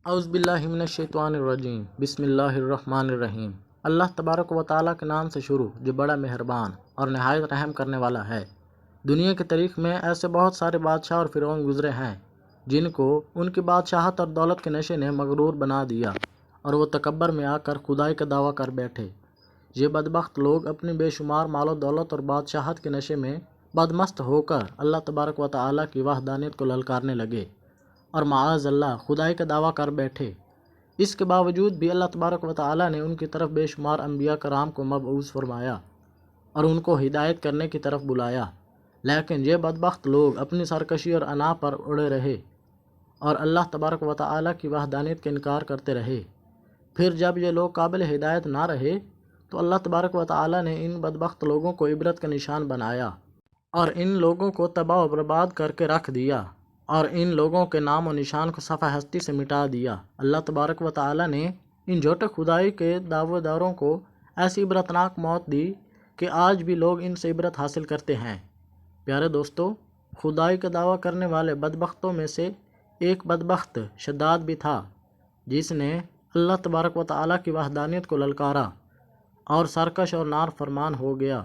اعوذ باللہ من الشیطان الرجیم، بسم اللہ الرحمن الرحیم۔ اللہ تبارک و تعالیٰ کے نام سے شروع جو بڑا مہربان اور نہایت رحم کرنے والا ہے۔ دنیا کی تاریخ میں ایسے بہت سارے بادشاہ اور فرعون گزرے ہیں جن کو ان کی بادشاہت اور دولت کے نشے نے مغرور بنا دیا اور وہ تکبر میں آ کر خدائی کا دعویٰ کر بیٹھے۔ یہ بدبخت لوگ اپنی بے شمار مال و دولت اور بادشاہت کے نشے میں بدمست ہو کر اللہ تبارک و تعالیٰ کی وحدانیت کو للکارنے لگے اور معاذ اللہ خدائی کا دعویٰ کر بیٹھے۔ اس کے باوجود بھی اللہ تبارک و تعالیٰ نے ان کی طرف بے شمار انبیاء کرام کو مبعوث فرمایا اور ان کو ہدایت کرنے کی طرف بلایا، لیکن یہ بدبخت لوگ اپنی سرکشی اور انا پر اڑے رہے اور اللہ تبارک و تعالیٰ کی وحدانیت کا انکار کرتے رہے۔ پھر جب یہ لوگ قابل ہدایت نہ رہے تو اللہ تبارک و تعالیٰ نے ان بدبخت لوگوں کو عبرت کا نشان بنایا اور ان لوگوں کو تباہ و برباد کر کے رکھ دیا اور ان لوگوں کے نام و نشان کو صفحہ ہستی سے مٹا دیا۔ اللہ تبارک و تعالیٰ نے ان جھوٹے خدائی کے دعوے داروں کو ایسی عبرتناک موت دی کہ آج بھی لوگ ان سے عبرت حاصل کرتے ہیں۔ پیارے دوستو، خدائی کا دعویٰ کرنے والے بدبختوں میں سے ایک بدبخت شداد بھی تھا جس نے اللہ تبارک و تعالیٰ کی وحدانیت کو للکارا اور سرکش اور نافرمان ہو گیا۔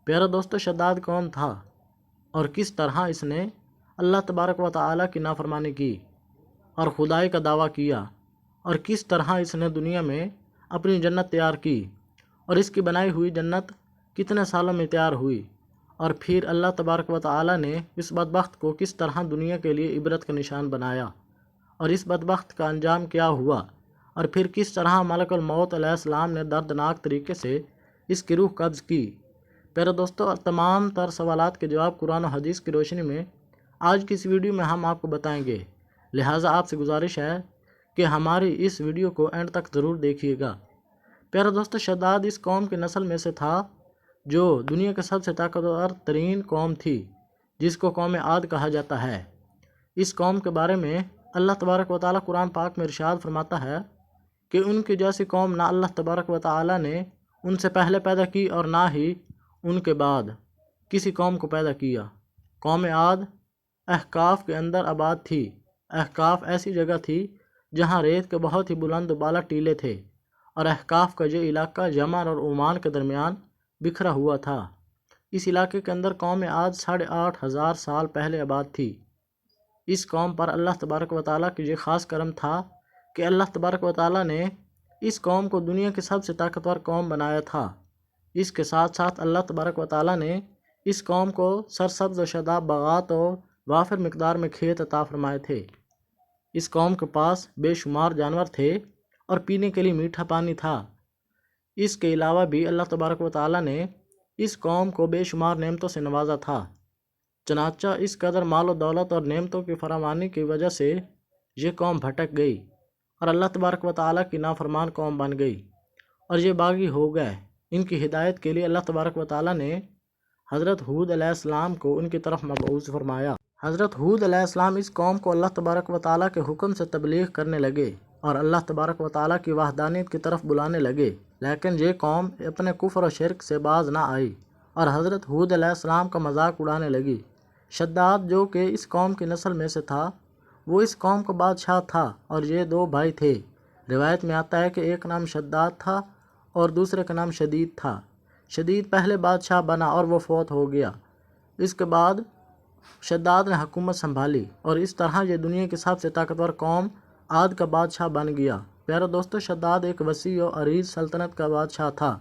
پیارے دوستو، شداد کون تھا اور کس طرح اس نے اللہ تبارک و تعالیٰ کی نافرمانی کی اور خدائی کا دعویٰ کیا اور کس طرح اس نے دنیا میں اپنی جنت تیار کی اور اس کی بنائی ہوئی جنت کتنے سالوں میں تیار ہوئی، اور پھر اللہ تبارک و تعالیٰ نے اس بدبخت کو کس طرح دنیا کے لیے عبرت کا نشان بنایا اور اس بدبخت کا انجام کیا ہوا، اور پھر کس طرح ملک الموت علیہ السلام نے دردناک طریقے سے اس کی روح قبض کی۔ پیارے دوستو، تمام تر سوالات کے جواب قرآن و حدیث کی روشنی میں آج کی اس ویڈیو میں ہم آپ کو بتائیں گے، لہٰذا آپ سے گزارش ہے کہ ہماری اس ویڈیو کو اینڈ تک ضرور دیکھیے گا۔ پیارے دوستو، شداد اس قوم کی نسل میں سے تھا جو دنیا کے سب سے طاقتور ترین قوم تھی، جس کو قوم عاد کہا جاتا ہے۔ اس قوم کے بارے میں اللہ تبارک و تعالیٰ قرآن پاک میں ارشاد فرماتا ہے کہ ان کی جیسی قوم نہ اللہ تبارک و تعالیٰ نے ان سے پہلے پیدا کی اور نہ ہی ان کے بعد کسی قوم کو پیدا کیا۔ قوم عاد احقاف کے اندر آباد تھی۔ احقاف ایسی جگہ تھی جہاں ریت کے بہت ہی بلند و بالا ٹیلے تھے، اور احقاف کا یہ علاقہ یمن اور عمان کے درمیان بکھرا ہوا تھا۔ اس علاقے کے اندر قوم عاد 8,500 سال پہلے آباد تھی۔ اس قوم پر اللہ تبارک و تعالیٰ کی یہ خاص کرم تھا کہ اللہ تبارک و تعالیٰ نے اس قوم کو دنیا کی سب سے طاقتور قوم بنایا تھا۔ اس کے ساتھ ساتھ اللہ تبارک و تعالیٰ نے اس قوم کو سرسبز و شاداب باغات اور وافر مقدار میں کھیت عطا فرمائے تھے۔ اس قوم کے پاس بے شمار جانور تھے اور پینے کے لیے میٹھا پانی تھا۔ اس کے علاوہ بھی اللہ تبارک و تعالیٰ نے اس قوم کو بے شمار نعمتوں سے نوازا تھا، چنانچہ اس قدر مال و دولت اور نعمتوں کی فراوانی کی وجہ سے یہ قوم بھٹک گئی اور اللہ تبارک و تعالیٰ کی نافرمان قوم بن گئی اور یہ باغی ہو گئے۔ ان کی ہدایت کے لیے اللہ تبارک و تعالیٰ نے حضرت ہود علیہ السلام کو ان کی طرف مبعوث فرمایا۔ حضرت ہود علیہ السلام اس قوم کو اللہ تبارک و تعالیٰ کے حکم سے تبلیغ کرنے لگے اور اللہ تبارک و تعالیٰ کی وحدانیت کی طرف بلانے لگے، لیکن یہ قوم اپنے کفر و شرک سے باز نہ آئی اور حضرت ہود علیہ السلام کا مذاق اڑانے لگی۔ شداد جو کہ اس قوم کی نسل میں سے تھا، وہ اس قوم کا بادشاہ تھا اور یہ 2 بھائی تھے۔ روایت میں آتا ہے کہ ایک نام شداد تھا اور دوسرے کا نام شدید تھا۔ شدید پہلے بادشاہ بنا اور وہ فوت ہو گیا۔ اس کے بعد شداد نے حکومت سنبھالی اور اس طرح یہ دنیا کی سب سے طاقتور قوم عاد کا بادشاہ بن گیا۔ پیارے دوستو، شداد ایک وسیع و عریض سلطنت کا بادشاہ تھا۔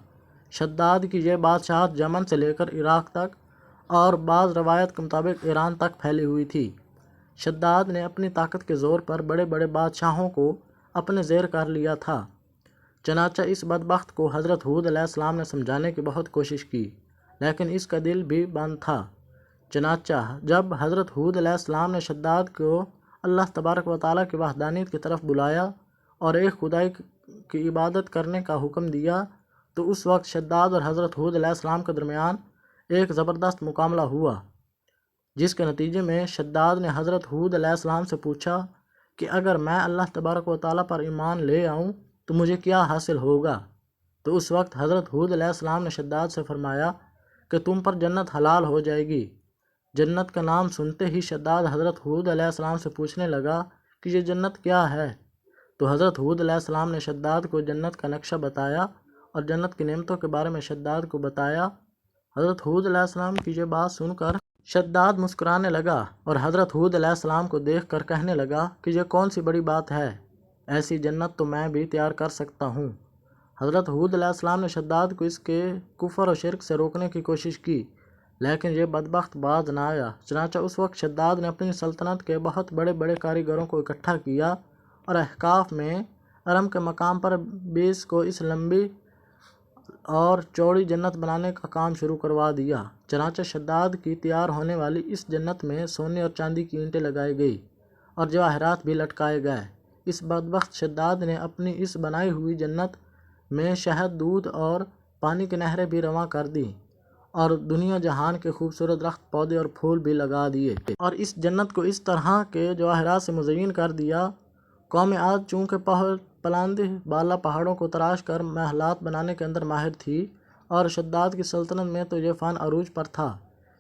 شداد کی یہ بادشاہت یمن سے لے کر عراق تک اور بعض روایت کے مطابق ایران تک پھیلی ہوئی تھی۔ شداد نے اپنی طاقت کے زور پر بڑے بڑے بادشاہوں کو اپنے زیر کر لیا تھا، چنانچہ اس بدبخت کو حضرت ہود علیہ السلام نے سمجھانے کی بہت کوشش کی، لیکن اس کا دل بھی بند تھا۔ چنانچہ جب حضرت ہود علیہ السلام نے شداد کو اللہ تبارک و تعالیٰ کی وحدانیت کی طرف بلایا اور ایک خدائی کی عبادت کرنے کا حکم دیا تو اس وقت شداد اور حضرت ہود علیہ السلام کے درمیان ایک زبردست مقابلہ ہوا، جس کے نتیجے میں شداد نے حضرت ہود علیہ السلام سے پوچھا کہ اگر میں اللہ تبارک و تعالیٰ پر ایمان لے آؤں تو مجھے کیا حاصل ہوگا؟ تو اس وقت حضرت ہود علیہ السلام نے شداد سے فرمایا کہ تم پر جنت حلال ہو جائے گی۔ جنت کا نام سنتے ہی شداد حضرت ہود علیہ السلام سے پوچھنے لگا کہ یہ جنت کیا ہے؟ تو حضرت ہود علیہ السلام نے شداد کو جنت کا نقشہ بتایا اور جنت کی نعمتوں کے بارے میں شداد کو بتایا۔ حضرت ہود علیہ السلام کی یہ بات سن کر شداد مسکرانے لگا اور حضرت ہود علیہ السلام کو دیکھ کر کہنے لگا کہ یہ کون سی بڑی بات ہے، ایسی جنت تو میں بھی تیار کر سکتا ہوں۔ حضرت ہود علیہ السلام نے شداد کو اس کے کفر و شرک سے روکنے کی کوشش کی، لیکن یہ بدبخت باز نہ آیا۔ چنانچہ اس وقت شداد نے اپنی سلطنت کے بہت بڑے بڑے کاریگروں کو اکٹھا کیا اور احقاف میں ارم کے مقام پر 20 کو اس لمبی اور چوڑی جنت بنانے کا کام شروع کروا دیا۔ چنانچہ شداد کی تیار ہونے والی اس جنت میں سونے اور چاندی کی اینٹیں لگائی گئی اور جواہرات بھی لٹکائے گئے۔ اس بدبخت شداد نے اپنی اس بنائی ہوئی جنت میں شہد، دودھ اور پانی کی نہریں بھی رواں کر دیں اور دنیا جہان کے خوبصورت درخت، پودے اور پھول بھی لگا دیے اور اس جنت کو اس طرح کے جواہرات سے مزین کر دیا۔ قوم عاد چونکہ پلند بالا پہاڑوں کو تراش کر محلات بنانے کے اندر ماہر تھی اور شداد کی سلطنت میں تو یہ فن عروج پر تھا،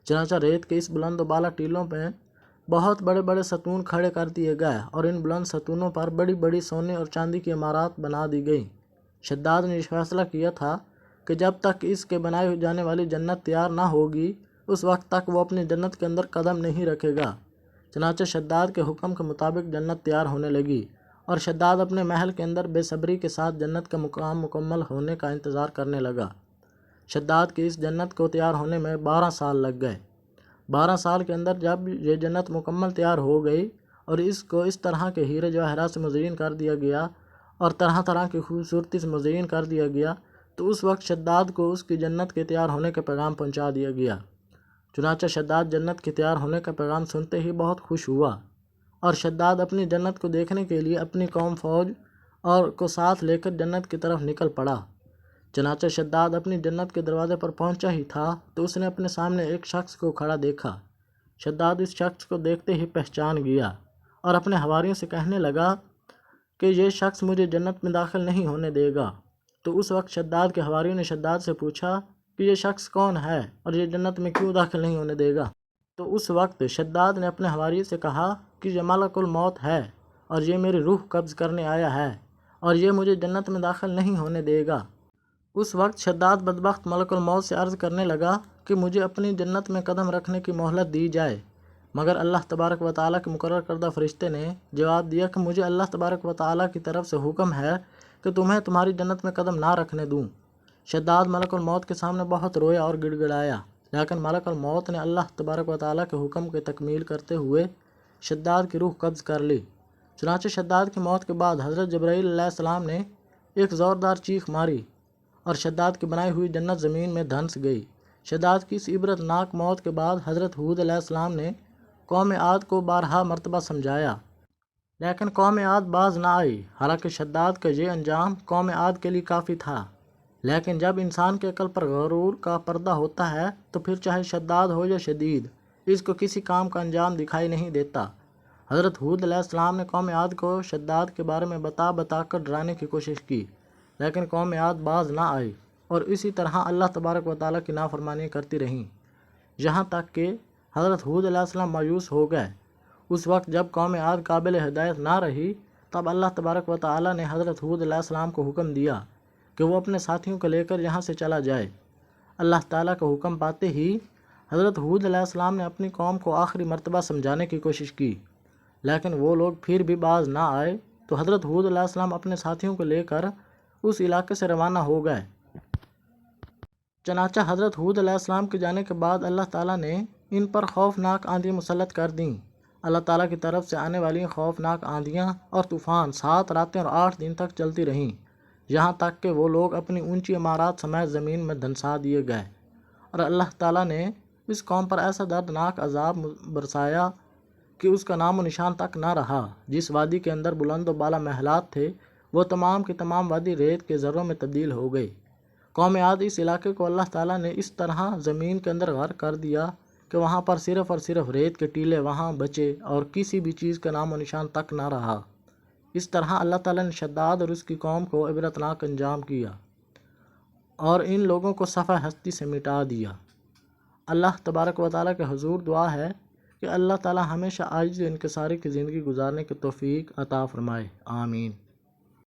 چنانچہ ریت کے اس بلند و بالا ٹیلوں پہ بہت بڑے بڑے ستون کھڑے کر دیے گئے اور ان بلند ستونوں پر بڑی بڑی سونے اور چاندی کی عمارات بنا دی گئیں۔ شداد نے یہ فیصلہ کیا تھا کہ جب تک اس کے بنائی جانے والی جنت تیار نہ ہوگی اس وقت تک وہ اپنی جنت کے اندر قدم نہیں رکھے گا۔ چنانچہ شداد کے حکم کے مطابق جنت تیار ہونے لگی اور شداد اپنے محل کے اندر بے صبری کے ساتھ جنت کا مقام مکمل ہونے کا انتظار کرنے لگا۔ شداد کی اس جنت کو تیار ہونے میں 12 سال لگ گئے۔ 12 سال کے اندر جب یہ جنت مکمل تیار ہو گئی اور اس کو اس طرح کے ہیرے جواہرات سے مزین کر دیا گیا اور طرح طرح کی خوبصورتی سے مزین کر دیا گیا تو اس وقت شداد کو اس کی جنت کے تیار ہونے کا پیغام پہنچا دیا گیا۔ چنانچہ شداد جنت کے تیار ہونے کا پیغام سنتے ہی بہت خوش ہوا اور شداد اپنی جنت کو دیکھنے کے لیے اپنی قوم فوج اور کو ساتھ لے کر جنت کی طرف نکل پڑا۔ چنانچہ شداد اپنی جنت کے دروازے پر پہنچا ہی تھا تو اس نے اپنے سامنے ایک شخص کو کھڑا دیکھا۔ شداد اس شخص کو دیکھتے ہی پہچان گیا اور اپنے حواریوں سے کہنے لگا کہ یہ شخص مجھے جنت میں داخل نہیں ہونے دے گا۔ تو اس وقت شداد کے حواریوں نے شداد سے پوچھا کہ یہ شخص کون ہے اور یہ جنت میں کیوں داخل نہیں ہونے دے گا؟ تو اس وقت شداد نے اپنے حواریوں سے کہا کہ یہ ملک الموت ہے اور یہ میری روح قبض کرنے آیا ہے اور یہ مجھے جنت میں داخل نہیں ہونے دے گا۔ اس وقت شداد بدبخت ملک الموت سے عرض کرنے لگا کہ مجھے اپنی جنت میں قدم رکھنے کی مہلت دی جائے، مگر اللہ تبارک و تعالیٰ کے مقرر کردہ فرشتے نے جواب دیا کہ مجھے اللہ تبارک و تعالیٰ کی طرف سے حکم ہے کہ تمہیں تمہاری جنت میں قدم نہ رکھنے دوں۔ شداد ملک الموت کے سامنے بہت رویا اور گڑ گڑایا، لیکن ملک الموت نے اللہ تبارک و تعالیٰ کے حکم کی تکمیل کرتے ہوئے شداد کی روح قبض کر لی۔ چنانچہ شداد کی موت کے بعد حضرت جبرائیل علیہ السلام نے ایک زوردار چیخ ماری اور شداد کی بنائی ہوئی جنت زمین میں دھنس گئی۔ شداد کی اس عبرت ناک موت کے بعد حضرت ہود علیہ السلام نے قوم عاد کو بارہا مرتبہ سمجھایا، لیکن قوم عاد باز نہ آئی۔ حالانکہ شداد کا یہ انجام قوم عاد کے لیے کافی تھا، لیکن جب انسان کے عقل پر غرور کا پردہ ہوتا ہے تو پھر چاہے شداد ہو یا شدید، اس کو کسی کام کا انجام دکھائی نہیں دیتا۔ حضرت ہود علیہ السلام نے قوم عاد کو شداد کے بارے میں بتا کر ڈرانے کی کوشش کی، لیکن قوم عاد باز نہ آئی اور اسی طرح اللہ تبارک و تعالیٰ کی نافرمانی کرتی رہیں، یہاں تک کہ حضرت ہود علیہ السلام مایوس ہو گئے۔ اس وقت جب قوم عاد قابل ہدایت نہ رہی تب اللہ تبارک و تعالیٰ نے حضرت ہود علیہ السلام کو حکم دیا کہ وہ اپنے ساتھیوں کو لے کر یہاں سے چلا جائے۔ اللہ تعالیٰ کا حکم پاتے ہی حضرت ہود علیہ السلام نے اپنی قوم کو آخری مرتبہ سمجھانے کی کوشش کی، لیکن وہ لوگ پھر بھی باز نہ آئے تو حضرت ہود علیہ السلام اپنے ساتھیوں کو لے کر اس علاقے سے روانہ ہو گئے۔ چنانچہ حضرت ہود علیہ السلام کے جانے کے بعد اللہ تعالیٰ نے ان پر خوفناک آندھی مسلط کر دیں۔ اللہ تعالیٰ کی طرف سے آنے والی خوفناک آندھیاں اور طوفان 7 راتیں اور 8 دن تک چلتی رہیں، یہاں تک کہ وہ لوگ اپنی اونچی عمارات سمیت زمین میں دھنسا دیے گئے اور اللہ تعالیٰ نے اس قوم پر ایسا دردناک عذاب برسایا کہ اس کا نام و نشان تک نہ رہا۔ جس وادی کے اندر بلند و بالا محلات تھے وہ تمام کی تمام وادی ریت کے ذروں میں تبدیل ہو گئی۔ قوم عاد اس علاقے کو اللہ تعالیٰ نے اس طرح زمین کے اندر غرق کر دیا کہ وہاں پر صرف اور صرف ریت کے ٹیلے وہاں بچے اور کسی بھی چیز کا نام و نشان تک نہ رہا۔ اس طرح اللہ تعالیٰ نے شداد اور اس کی قوم کو عبرتناک انجام کیا اور ان لوگوں کو صفحہ ہستی سے مٹا دیا۔ اللہ تبارک و تعالیٰ کے حضور دعا ہے کہ اللہ تعالیٰ ہمیشہ عاجز و انکساری کی زندگی گزارنے کی توفیق عطا فرمائے، آمین۔